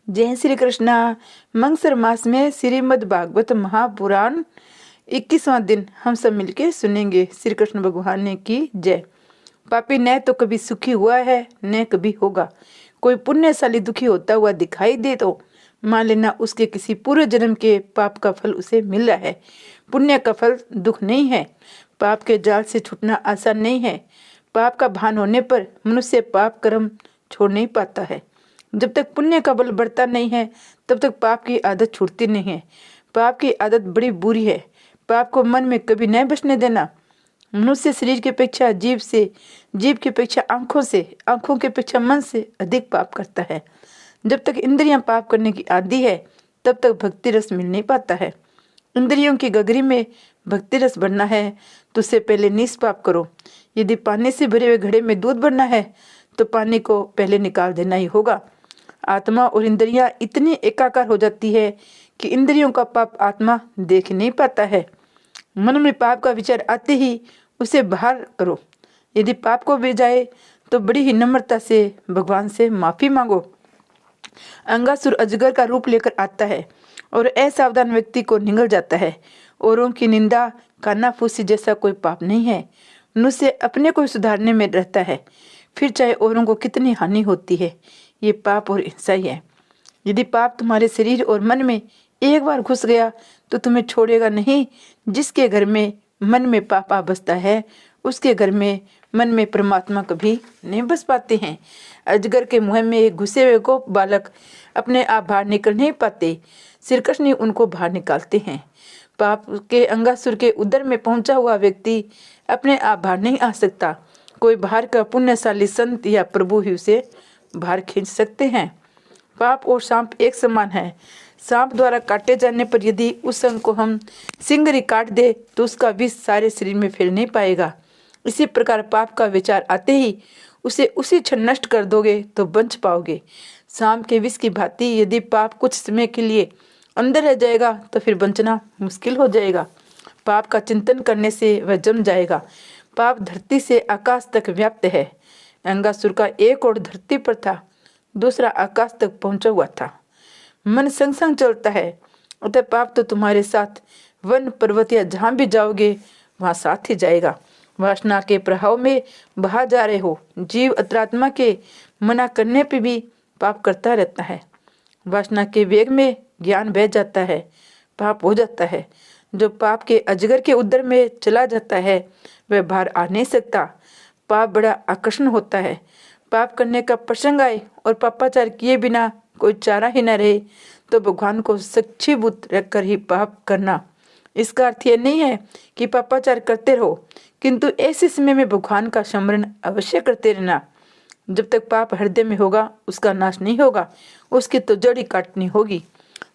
जय श्री कृष्णा। मंगसर मास में श्रीमद् भागवत महापुराण 21वां दिन हम सब मिलके सुनेंगे। श्री कृष्ण भगवान की जय। पापी न तो कभी सुखी हुआ है न कभी होगा। कोई पुण्यशाली दुखी होता हुआ दिखाई दे तो मान लेना उसके किसी पूर्व जन्म के पाप का फल उसे मिल रहा है। पुण्य का फल दुख नहीं है। पाप के जाल से छूटना आसान नहीं है। पाप का भान होने पर मनुष्य पाप कर्म छोड़ नहीं पाता है। जब तक पुण्य का बल बढ़ता नहीं है तब तक पाप की आदत छूटती नहीं है। पाप की आदत बड़ी बुरी है। पाप को मन में कभी नहीं बसने देना। मनुष्य शरीर की अपेक्षा जीभ से, जीभ की अपेक्षा आंखों से, आंखों की अपेक्षा मन से अधिक पाप करता है। जब तक इंद्रियां पाप करने की आदी है तब तक भक्ति रस मिल नहीं पाता है। इंद्रियों की गगरी में भक्ति रस भरना है तो उससे पहले निष्पाप करो। यदि पानी से भरे हुए घड़े में दूध भरना है तो पानी को पहले निकाल देना ही होगा। आत्मा और इंद्रियां इतनी एकाकार हो जाती है कि इंद्रियों का पाप आत्मा देख नहीं पाता है। मन में पाप का विचार आते ही उसे बाहर करो। यदि पाप को भी जाए तो बड़ी ही नम्रता से भगवान से माफी मांगो। अंगासुर अजगर का रूप लेकर आता है और असावधान व्यक्ति को निगल जाता है। औरों की निंदा कानाफूसी जैसा कोई पाप नहीं है। मनुष्य अपने को सुधारने में रहता है, फिर चाहे औरों को कितनी हानि होती है। ये पाप और हिंसा ही है। यदि पाप तुम्हारे शरीर और मन में एक बार घुस गया तो तुम्हें छोड़ेगा नहीं। जिसके घर में मन में पाप आ बसता है उसके घर में मन में परमात्मा कभी नहीं बस पाते हैं। अजगर के मुंह में घुसे हुए को बालक अपने आप बाहर निकल नहीं पाते। श्री कृष्ण उनको बाहर निकालते हैं। पाप के अंगासुर के उदर में पहुंचा हुआ व्यक्ति अपने आप बाहर नहीं आ सकता। कोई बाहर का पुण्यशाली संत या प्रभु ही उसे बाहर खींच सकते हैं। पाप और सांप एक समान है। सांप द्वारा काटे जाने पर यदि उस अंग को हम सिंगरी काट दे तो उसका विष सारे शरीर में फैल नहीं पाएगा। इसी प्रकार पाप का विचार आते ही उसे उसी क्षण नष्ट कर दोगे तो बच पाओगे। सांप के विष की भांति यदि पाप कुछ समय के लिए अंदर रह जाएगा तो फिर बचना मुश्किल हो जाएगा। पाप का चिंतन करने से वह जम जाएगा। पाप धरती से आकाश तक व्याप्त है। अंगासुर का एक और धरती पर था, दूसरा आकाश तक पहुंचा हुआ था। मन संग संग चलता है। अतः पाप तो तुम्हारे साथ वन पर्वत या जहां भी जाओगे वहां साथ ही जाएगा। वासना के प्रभाव में बहा जा रहे हो। जीव अंतरात्मा के मना करने पे भी पाप करता रहता है। वासना के वेग में ज्ञान बह जाता है, पाप हो जाता है। जो पाप के अजगर के उदर में चला जाता है वह बाहर आ नहीं सकता। पाप बड़ा आकर्षण होता है। पाप करने का प्रसंग आए और पापाचार किए बिना कोई चारा ही न रहे तो भगवान को साक्षीभूत रखकर ही पाप करना। इसका अर्थ यह नहीं है कि पापाचार करते रहो, किंतु ऐसे समय में भगवान का स्मरण अवश्य करते रहना। जब तक पाप हृदय में होगा उसका नाश नहीं होगा, उसकी तो जड़ ही काटनी होगी।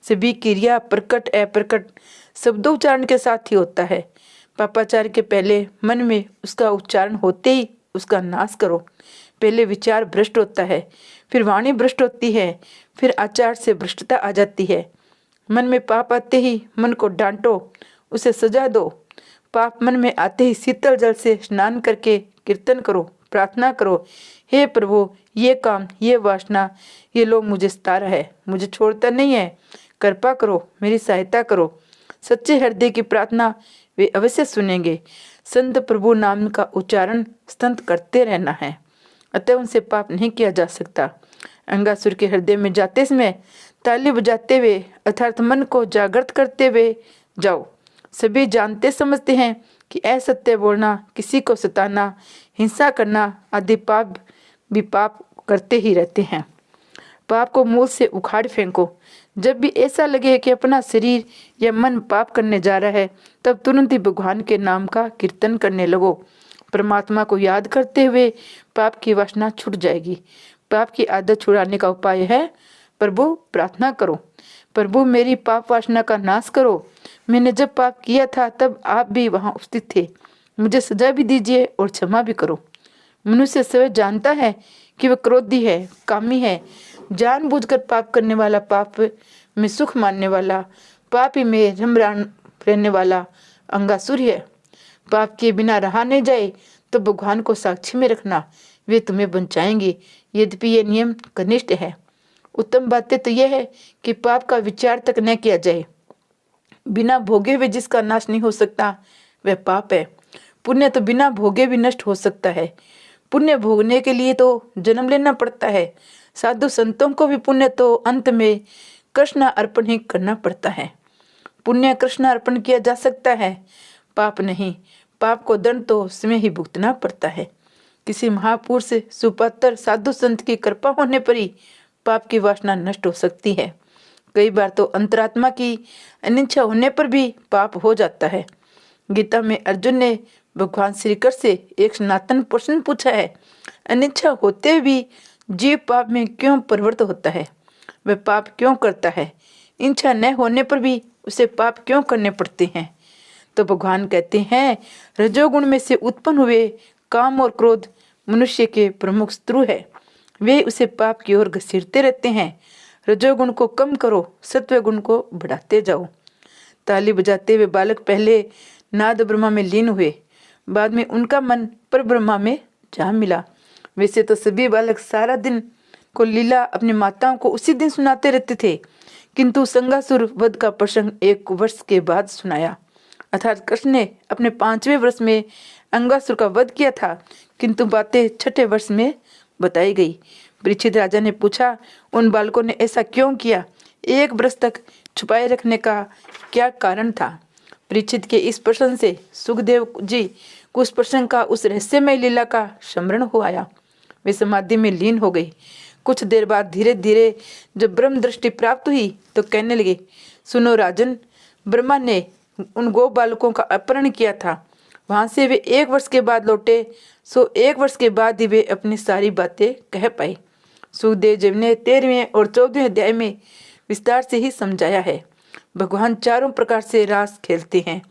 सभी क्रिया प्रकट अप्रकट शब्दोच्चारण के साथ ही होता है। पापाचार के पहले मन में उसका उच्चारण होते ही उसका नाश करो। पहले विचार भ्रष्ट होता है, फिर वाणी भ्रष्ट होती है, फिर आचार से भ्रष्टता आ जाती है। मन में पाप आते ही मन को डांटो, उसे सजा दो। पाप मन में आते ही शीतल जल से स्नान करके कीर्तन करो, प्रार्थना करो, हे प्रभु ये काम, ये वासना, ये लोग मुझे सता रहा है, मुझे छोड़ता नहीं है, कृपा करो, मेरी सहायता करो। सच्चे हृदय की प्रार्थना वे अवश्य सुनेंगे। संत प्रभु नाम का उच्चारण संत करते रहना है, अतः उनसे पाप नहीं किया जा सकता। अंगासुर के हृदय में जाते समय ताली बजाते हुए अर्थात मन को जागृत करते हुए जाओ। सभी जानते समझते हैं कि असत्य बोलना, किसी को सताना, हिंसा करना आदि पाप भी पाप करते ही रहते हैं। पाप को मूल से उखाड़ फेंको। जब भी ऐसा लगे कि अपना शरीर या मन पाप करने जा रहा है तब तुरंत ही भगवान के नाम का कीर्तन करने लगो। परमात्मा को याद करते हुए पाप की वासना छूट जाएगी। पाप की आदत छुड़ाने का उपाय है प्रभु प्रार्थना करो, प्रभु मेरी पाप वासना का नाश करो। मैंने जब पाप किया था तब आप भी वहां उपस्थित थे, मुझे सजा भी दीजिए और क्षमा भी करो। मनुष्य स्वयं जानता है कि वह क्रोधी है, कामी है। जानबूझकर पाप करने वाला, पाप में सुख मानने वाला, पाप ही में रमरान रहने वाला अंगासुर है। पाप के बिना रहा नहीं जाए तो भगवान को साक्षी में रखना, वे तुम्हें बचाएंगे। यद्यपि ये नियम कनिष्ठ है। उत्तम बातें तो यह है कि पाप का विचार तक न किया जाए। बिना भोगे हुए जिसका नाश नहीं हो सकता वह पाप है। पुण्य तो बिना भोगे भी नष्ट हो सकता है। पुण्य भोगने के लिए तो जन्म लेना पड़ता है। साधु संतों को भी पुण्य तो अंत में कृष्ण अर्पण ही करना पड़ता है। पुण्य कृष्ण अर्पण किया जा सकता है, पाप नहीं। पाप को दंड तो स्वयं ही भुगतना पड़ता है। किसी महापुरुष सुपात्र साधु संत की कृपा होने पर ही पाप की वासना नष्ट हो सकती है। कई बार तो अंतरात्मा की अनिच्छा होने पर भी पाप हो जाता है। गीता में अर्जुन ने भगवान श्री कृष्ण से एक सनातन प्रश्न पूछा है, अनिच्छा होते भी जीव पाप में क्यों प्रवृत्त होता है? वह पाप क्यों करता है? इच्छा न होने पर भी उसे पाप क्यों करने पड़ते हैं? तो भगवान कहते हैं, रजोगुण में से उत्पन्न हुए काम और क्रोध मनुष्य के प्रमुख शत्रु है। वे उसे पाप की ओर घसीटते रहते हैं। रजोगुण को कम करो, सत्व गुण को बढ़ाते जाओ। ताली बजाते हुए बालक पहले नाद ब्रह्मा में लीन हुए, बाद में उनका मन पर ब्रह्मा में जा मिला। वैसे तो सभी बालक सारा दिन को लीला अपनी माताओं को उसी दिन सुनाते रहते थे, किंतु संगासुर वध का प्रसंग 1 वर्ष के बाद सुनाया। अर्थात कृष्ण ने अपने 5वें वर्ष में अंगासुर का वध किया था, किंतु बातें 6ठे वर्ष में बताई गई। परीक्षित राजा ने पूछा, उन बालकों ने ऐसा क्यों किया? 1 वर्ष तक छुपाए रखने का क्या कारण था? परीक्षित के इस प्रश्न से सुखदेव जी को उस प्रसंग का, उस रहस्यमय लीला का स्मरण हो आया। वे समाधि में लीन हो गई। कुछ देर बाद धीरे धीरे जब ब्रह्म दृष्टि प्राप्त हुई तो कहने लगे, सुनो राजन, ब्रह्मा ने उन 2 बालकों का अपहरण किया था। वहां से वे 1 वर्ष के बाद लौटे, सो 1 वर्ष के बाद ही वे अपनी सारी बातें कह पाए। सुखदेव जी ने 13वें और 14वें अध्याय में विस्तार से ही समझाया है। भगवान चारों प्रकार से रास खेलते हैं,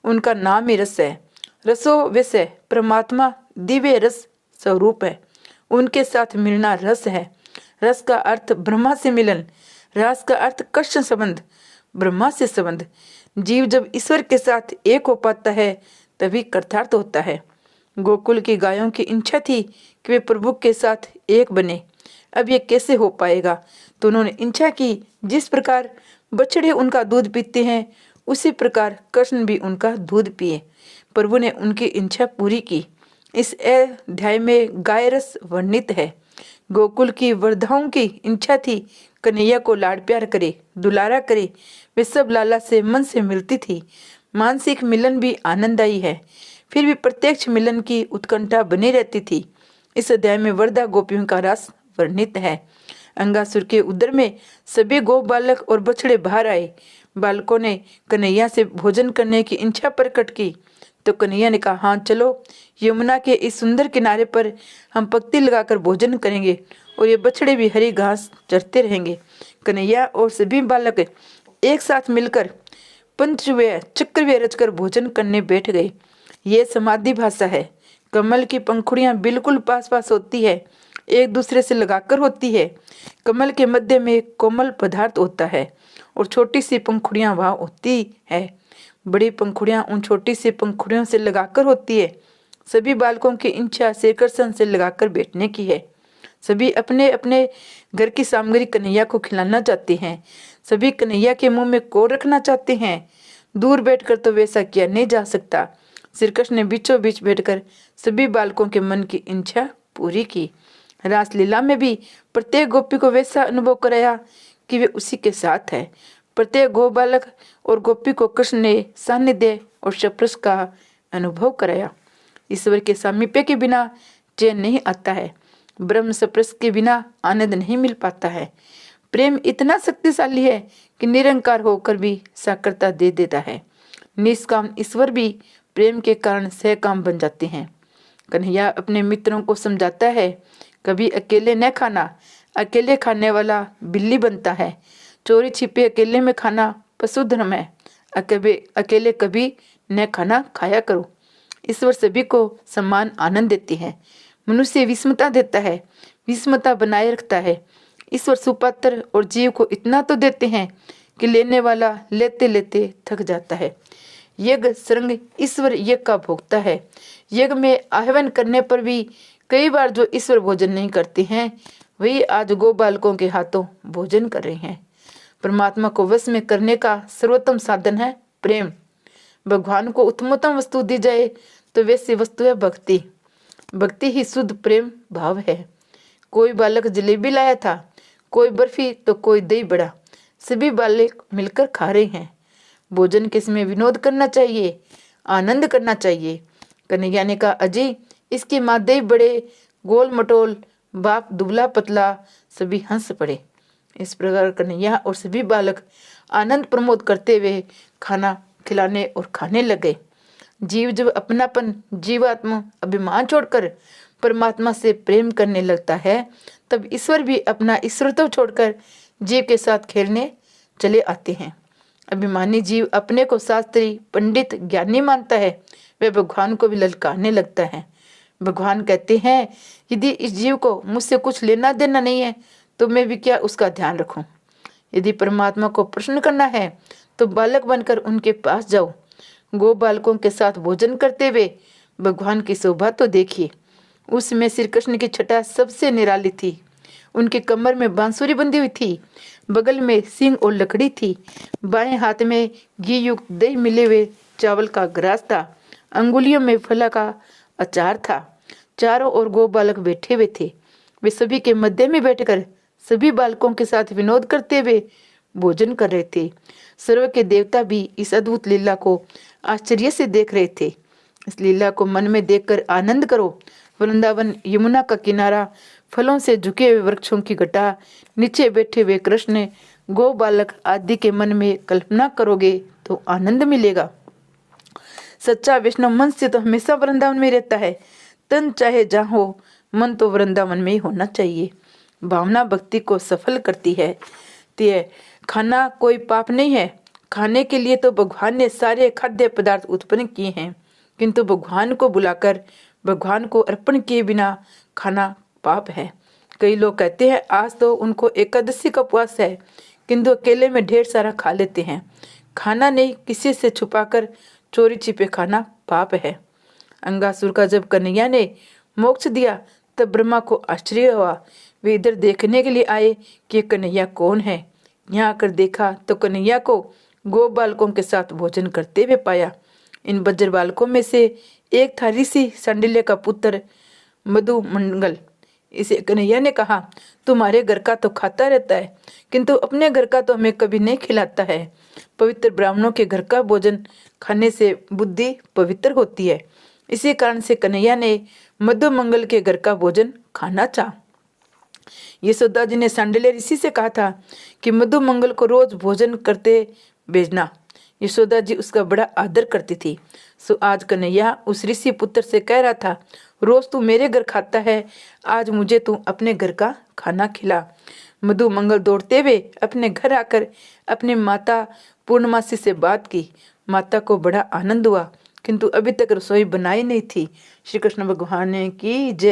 उनका नाम ही रस है। रसो विषय परमात्मा दिव्य रस स्वरूप है, उनके साथ मिलना रस है। रस का अर्थ ब्रह्मा से मिलन, रास का अर्थ कृष्ण संबंध, ब्रह्मा से संबंध। जीव जब ईश्वर के साथ एक हो पाता है तभी कृतार्थ होता है। गोकुल की गायों की इच्छा थी कि वे प्रभु के साथ एक बने। अब ये कैसे हो पाएगा? तो उन्होंने इच्छा की, जिस प्रकार बछड़े उनका दूध पीते हैं उसी प्रकार कृष्ण भी उनका दूध पिए। प्रभु ने उनकी इच्छा पूरी की। इस अध्याय में गाय रस वर्णित है। गोकुल की वृद्धाओं की इच्छा थी कन्हैया को लाड प्यार करे, दुलारा करे। वे सब लाला से मन से मिलती थी। मानसिक मिलन भी आनंददायी है, फिर भी प्रत्यक्ष मिलन की उत्कंठा बनी रहती थी। इस अध्याय में वृद्धा गोपियों का रस वर्णित है। अंगासुर के उदर में सभी गो बालक और बछड़े बाहर आए। बालकों ने कन्हैया से भोजन करने की इच्छा प्रकट की तो कन्हैया ने कहा, हाँ चलो, यमुना के इस सुंदर किनारे पर हम पंक्ति लगाकर भोजन करेंगे और ये बछड़े भी हरी घास चरते रहेंगे। कन्हैया और सभी बालक एक साथ मिलकर पंचव्यय चक्रव्यय रचकर भोजन करने बैठ गए। ये समाधि भाषा है। कमल की पंखुड़ियां बिल्कुल पास पास होती है, एक दूसरे से लगाकर होती है। कमल के मध्य में कोमल पदार्थ होता है और छोटी सी पंखुड़ियां वहाँ होती है। बड़ी पंखुड़ियां उन छोटी सी पंखुड़ियों से लगाकर होती है। सभी बालकों की इच्छा श्री कृष्ण से लगाकर बैठने की है। सभी अपने अपने घर की सामग्री कन्हैया को खिलाना चाहते हैं। सभी कन्हैया के मुंह में कोर रखना चाहते हैं। दूर बैठकर तो वैसा किया नहीं जा सकता। श्री कृष्ण ने बीचों बीच बैठकर सभी बालकों के मन की इच्छा पूरी की। रासलीला में भी प्रत्येक गोपी को वैसा अनुभव कराया कि वे उसी के साथ है। प्रत्येक गो बालक और गोपी को कृष्ण ने सानिध्य और स्पर्श का अनुभव कराया। ईश्वर के सामीप्य के बिना चैन नहीं आता है। ब्रह्म स्पर्श के बिना आनंद नहीं मिल पाता है। प्रेम इतना शक्तिशाली है कि निरंकार होकर भी साकारता दे देता है। निष्काम ईश्वर भी प्रेम के कारण सहकाम बन जाते हैं। कन्हैया अपने मित्रों को समझाता है, कभी अकेले न खाना, अकेले खाने वाला बिल्ली बनता है। चोरी छिपे अकेले में खाना पशु धर्म है। अकेले कभी न खाना खाया करो। ईश्वर सभी को समान आनंद देती है। मनुष्य विषमता देता है, विषमता बनाए रखता है। ईश्वर सुपात्र और जीव को इतना तो देते हैं कि लेने वाला लेते लेते थक जाता है। यज्ञ श्रृंग ईश्वर यज्ञ का भोगता है। यज्ञ में आह्वान करने पर भी कई बार जो ईश्वर भोजन नहीं करते हैं वही आज गो बालकों के हाथों भोजन कर रहे हैं। परमात्मा को वश में करने का सर्वोत्तम साधन है प्रेम। भगवान को उत्तमोत्तम वस्तु दी जाए तो वैसी वस्तु है भक्ति। भक्ति ही शुद्ध प्रेम भाव है। कोई बालक जलेबी लाया था, कोई बर्फी तो कोई दही बड़ा, सभी बालक मिलकर खा रहे हैं। भोजन के समय विनोद करना चाहिए, आनंद करना चाहिए। कन्हैया ने कहा, अजय इसकी माँ दही बड़े, गोल मटोल, बाप दुबला पतला, सभी हंस पड़े। इस प्रकार कन्हैया और सभी बालक आनंद प्रमोद करते हुए खाना खिलाने और खाने लगे। जीव जब अपनापन, जीवात्मा अभिमान छोड़कर परमात्मा से प्रेम करने लगता है, तब ईश्वर भी अपना ईश्वरत्व छोड़कर जीव के साथ खेलने चले आते हैं। अभिमानी जीव अपने को शास्त्री, पंडित, ज्ञानी मानता है, वह भगवान को भी ललकारने लगता है। भगवान कहते हैं, यदि इस जीव को मुझसे कुछ लेना देना नहीं है तो मैं भी क्या उसका ध्यान रखूं। यदि परमात्मा को प्रसन्न करना है तो बालक बनकर उनके पास जाओ। गो बालकों के साथ भोजन करते हुए भगवान की शोभा तो देखिए। उसमें श्री कृष्ण की छटा सबसे निराली थी। उनके कमर में बांसुरी बंधी हुई थी, बगल में सिंह और लकड़ी थी, बाएं हाथ में घी युक्त दही मिले हुए चावल का ग्रास था, अंगुलियों में फला का अचार था। चारों ओर गो बालक बैठे हुए थे। वे सभी के मध्य में बैठकर सभी बालकों के साथ विनोद करते हुए भोजन कर रहे थे। सर्व के देवता भी इस अद्भुत लीला को आश्चर्य से देख रहे थे। इस लीला को मन में देखकर आनंद करो। वृंदावन यमुना का किनारा, फलों से झुके हुए वृक्षों की घटा, नीचे बैठे हुए कृष्ण, गो बालक आदि के मन में कल्पना करोगे तो आनंद मिलेगा। सच्चा वैष्णव मन से तो हमेशा वृंदावन में रहता है। तन चाहे जहाँ हो, मन तो वृंदावन में ही होना चाहिए। भावना भक्ति को सफल करती है। खाना कोई पाप नहीं है। खाने के लिए तो भगवान ने सारे खाद्य पदार्थ उत्पन्न किए हैं, किंतु भगवान को बुलाकर भगवान को अर्पण किए बिना खाना पाप है। कई लोग कहते हैं आज तो उनको एकादशी का उपवास है, किंतु अकेले में ढेर सारा खा लेते हैं। खाना नहीं, किसी से छुपाकर चोरी छिपे खाना पाप है। अंगासुर का जब कन्हैया ने मोक्ष दिया तब ब्रह्मा को आश्चर्य हुआ। वे इधर देखने के लिए आए कि कन्हैया कौन है। यहाँ आकर देखा तो कन्हैया को गो बालकों के साथ भोजन करते हुए पाया। इन बज्र बालकों में से एक था ऋषि सांडिल्य का पुत्र मधु मंगल। इसे कन्हैया ने कहा, तुम्हारे घर का तो खाता रहता है, किंतु अपने घर का तो हमें कभी नहीं खिलाता है। पवित्र ब्राह्मणों के घर का भोजन खाने से बुद्धि पवित्र होती है। इसी कारण से कन्हैया ने मधु मंगल के घर का भोजन खाना चाहा। यशोदा जी ने सांडिल्य ऋषि से कहा था कि मधु मंगल को रोज भोजन करते भेजना। यशोदा जी उसका बड़ा आदर करती थी। सो आज कन्हैया उस ऋषि पुत्र से कह रहा था, रोज तू मेरे घर खाता है, आज मुझे तू अपने घर का खाना खिला। मधु मंगल दौड़ते हुए अपने घर आकर अपनी माता पूर्णमासी से बात की। माता को बड़ा आनंद हुआ, किंतु अभी तक रसोई बनाई नहीं थी। श्री कृष्ण भगवान की जय।